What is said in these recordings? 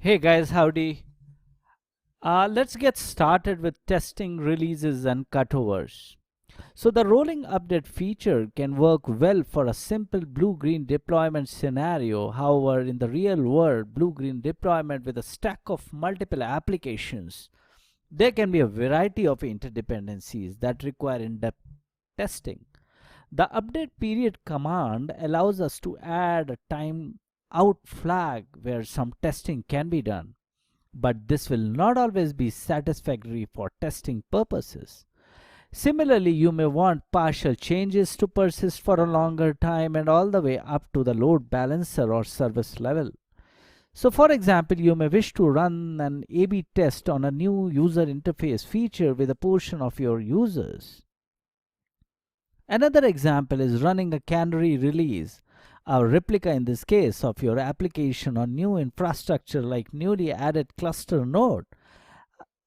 Hey guys, howdy. Let's get started with testing releases and cutovers. So, the rolling update feature can work well for a simple blue green deployment scenario. However, in the real world, blue green deployment with a stack of multiple applications, there can be a variety of interdependencies that require in depth testing. The update period command allows us to add a time out flag where some testing can be done, but this will not always be satisfactory for testing purposes. Similarly, you may want partial changes to persist for a longer time and all the way up to the load balancer or service level. So, for example, you may wish to run an A B test on a new user interface feature with a portion of your users. Another example is running a canary release, a replica in this case of your application on new infrastructure like newly added cluster node.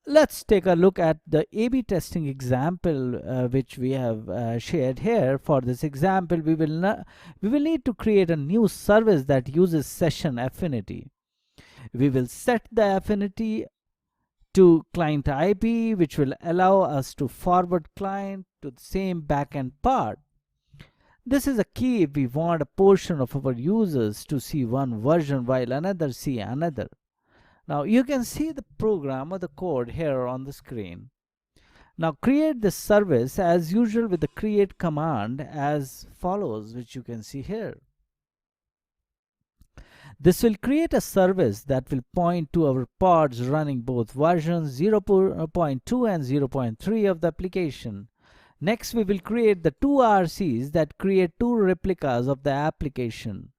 Let's take a look at the A/B testing example which we have shared here. For this example, we will need to create a new service that uses session affinity. We will set the affinity to client IP, which will allow us to forward client to the same backend part. This is a key if we want a portion of our users to see one version while another see another. Now you can see the program or the code here on the screen. Now create this service as usual with the create command as follows, which you can see here. This will create a service that will point to our pods running both versions 0.2 and 0.3 of the application. Next, we will create the two RCs that create two replicas of the application.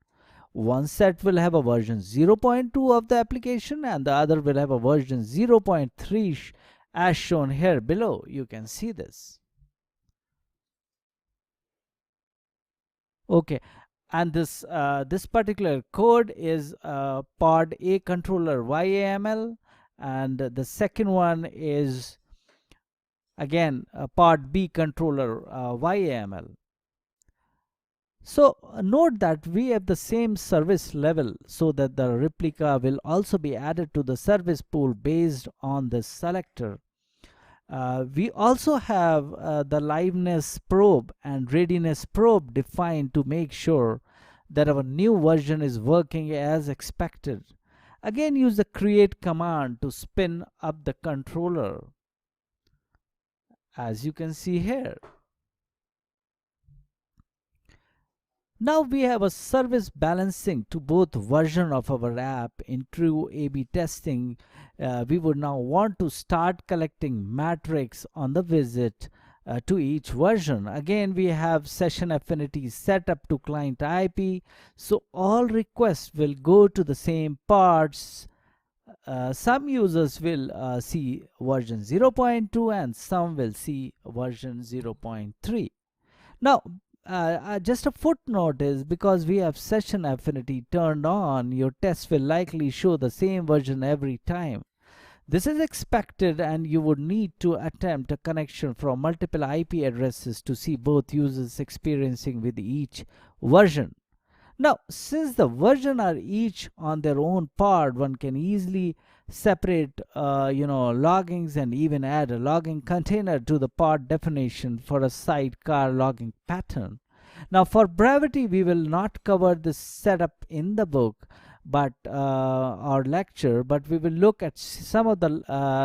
One set will have a version 0.2 of the application and the other will have a version 0.3 as shown here below. You can see this. Okay, and this particular code is pod A controller YAML, and the second one is again pod B controller YAML. So note that we have the same service level so that the replica will also be added to the service pool based on this selector. We also have the liveness probe and readiness probe defined to make sure that our new version is working as expected. Again, use the create command to spin up the controller, as you can see here. Now we have a service balancing to both version of our app. In true A/B testing, we would now want to start collecting metrics on the visit to each version. Again, we have session affinities set up to client IP, so all requests will go to the same parts. Some users will see version 0.2 and some will see version 0.3. Now, just a footnote is because we have session affinity turned on, your test will likely show the same version every time. This is expected and you would need to attempt a connection from multiple IP addresses to see both users experiencing with each version. Now, since the versions are each on their own part, one can easily separate loggings and even add a logging container to the pod definition for a sidecar logging pattern. Now, for brevity, we will not cover this setup in the book, but our lecture, but we will look at some of the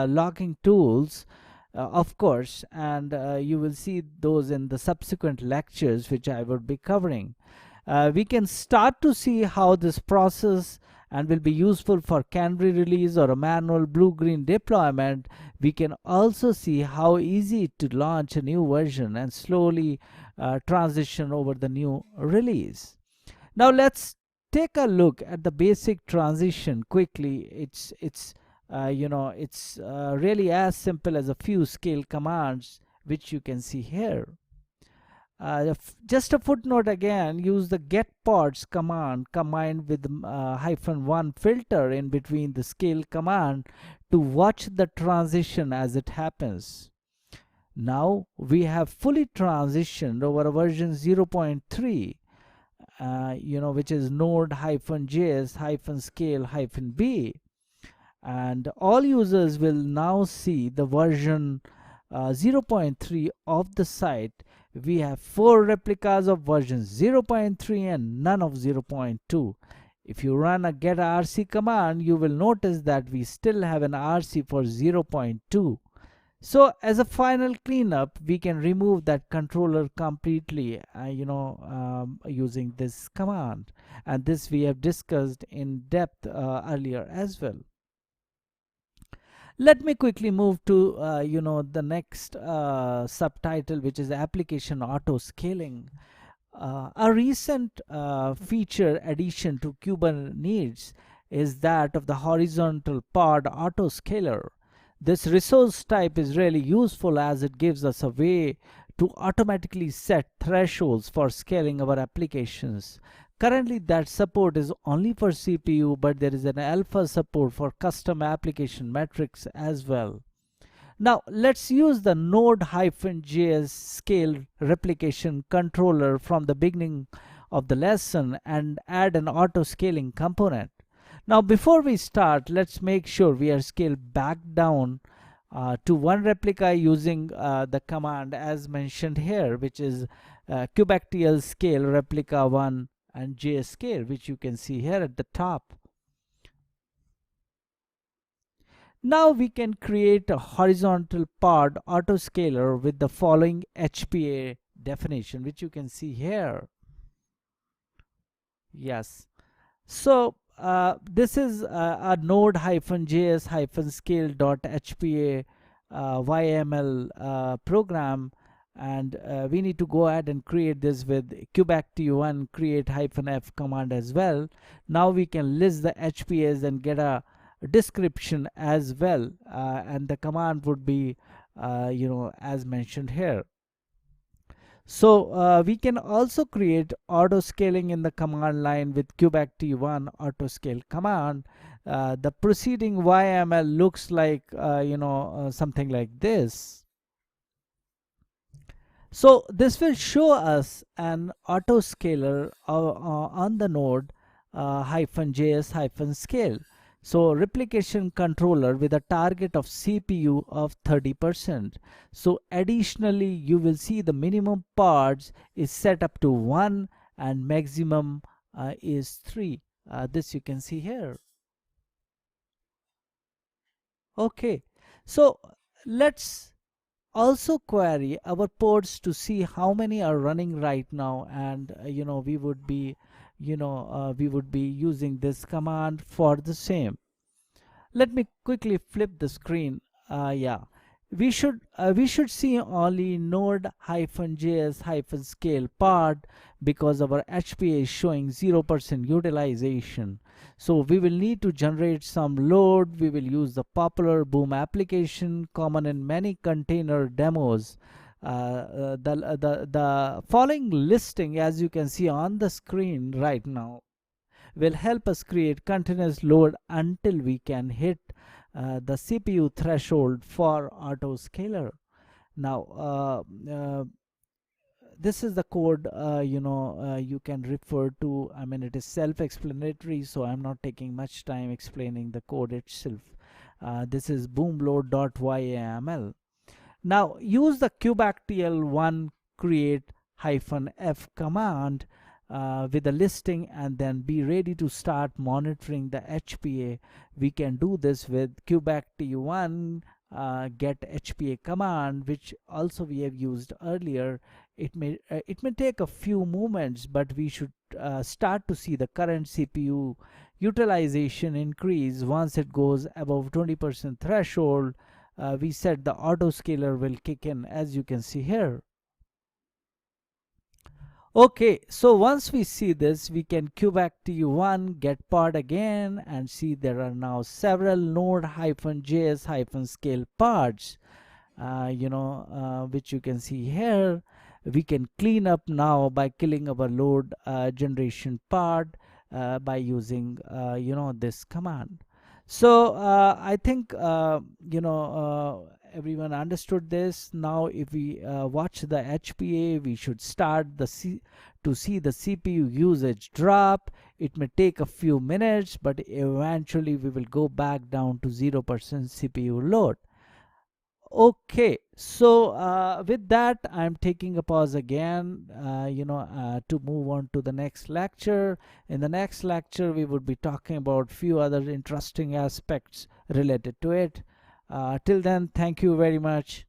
logging tools, of course, and you will see those in the subsequent lectures, which I would be covering. We can start to see how this process and will be useful for canary release or a manual blue-green deployment. We can also see how easy to launch a new version and slowly transition over the new release. Now let's take a look at the basic transition quickly. It's really as simple as a few scale commands which you can see here. Just a footnote again, use the get pods command combined with -1 filter in between the scale command to watch the transition as it happens. Now we have fully transitioned over version 0.3, which is node-js-scale-b. and all users will now see the version 0.3 of the site. We have 4 replicas of version 0.3 and none of 0.2. If you run a get rc command, you will notice that we still have an rc for 0.2. So as a final cleanup, we can remove that controller completely, using this command. And this we have discussed in depth earlier as well. Let me quickly move to the next subtitle, which is application auto scaling. A recent feature addition to Kubernetes is that of the horizontal pod autoscaler. This resource type is really useful as it gives us a way to automatically set thresholds for scaling our applications. Currently, that support is only for CPU, but there is an alpha support for custom application metrics as well. Now let's use the Node-JS scale replication controller from the beginning of the lesson and add an auto scaling component. Now before we start, let's make sure we are scaled back down to one replica using the command as mentioned here, which is kubectl scale replica 1 and jscale, which you can see here at the top. Now we can create a horizontal pod autoscaler with the following HPA definition, which you can see here. Yes. So this is a node-js-scale.hpa YML program, and we need to go ahead and create this with kubectl1 create-f command as well. Now we can list the HPAs and get a description as well, and the command would be as mentioned here. So we can also create auto scaling in the command line with kubectl1 auto scale command. The preceding YML looks like something like this. So this will show us an autoscaler on the node -js-scale. So replication controller with a target of CPU of 30%. So additionally, you will see the minimum pods is set up to 1 and maximum is 3. This you can see here. Okay, so let's also query our pods to see how many are running right now, and we would be using this command for the same. Let me quickly flip the screen. Yeah, we should see only node-js-scale pod because our HPA is showing 0% utilization. So we will need to generate some load. We will use the popular Boom application common in many container demos. The following listing, as you can see on the screen right now, will help us create continuous load until we can hit the CPU threshold for autoscaler. Now this is the code you can refer to. I mean, it is self-explanatory, so I'm not taking much time explaining the code itself. This is boomload.yml. Now use the kubectl1 create-f command with a listing, and then be ready to start monitoring the HPA. We can do this with kubectl1 get HPA command, which also we have used earlier. It may take a few moments, but we should start to see the current CPU utilization increase once it goes above 20% threshold. We said the autoscaler will kick in, as you can see here. Okay, so once we see this, we can kubectl1 get pod again and see there are now several node-js-scale pods, which you can see here. We can clean up now by killing our load generation pod by using this command. So I think everyone understood this. Now if we watch the HPA, we should start to see the CPU usage drop. It may take a few minutes, but eventually we will go back down to 0% CPU load. Okay, so with that, I'm taking a pause again, to move on to the next lecture. In the next lecture, we would be talking about few other interesting aspects related to it. Till then, thank you very much.